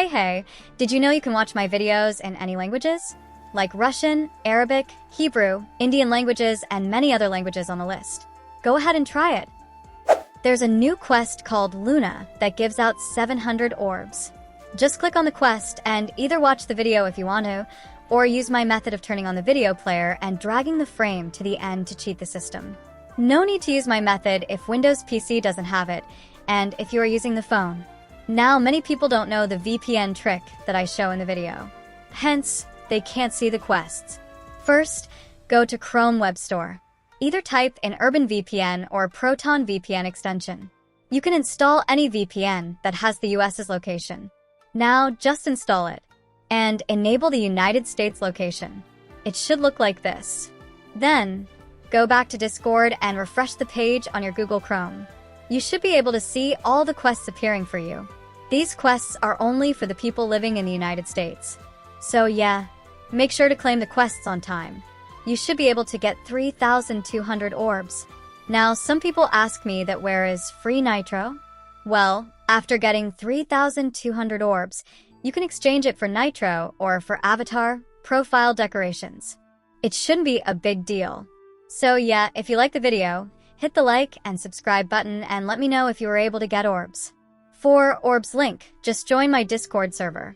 Hey, did you know you can watch my videos in any languages? Like Russian, Arabic, Hebrew, Indian languages, and many other languages on the list. Go ahead and try it. There's a new quest called Luna that gives out 700 orbs. Just click on the quest and either watch the video if you want to, or use my method of turning on the video player and dragging the frame to the end to cheat the system. No need to use my method if Windows PC doesn't have it, and if you are using the phone. Now, many people don't know the VPN trick that I show in the video. Hence, they can't see the quests. First, go to Chrome Web Store. Either type in Urban VPN or Proton VPN extension. You can install any VPN that has the US's location. Now, just install it and enable the United States location. It should look like this. Then, go back to Discord and refresh the page on your Google Chrome. You should be able to see all the quests appearing for you. These quests are only for the people living in the United States. So yeah, make sure to claim the quests on time. You should be able to get 3,200 orbs. Now, some people ask me that where is free Nitro? Well, after getting 3,200 orbs, you can exchange it for Nitro or for avatar, profile decorations. It shouldn't be a big deal. So yeah, if you like the video, hit the like and subscribe button and let me know if you were able to get orbs. For orbs link, just join my Discord server.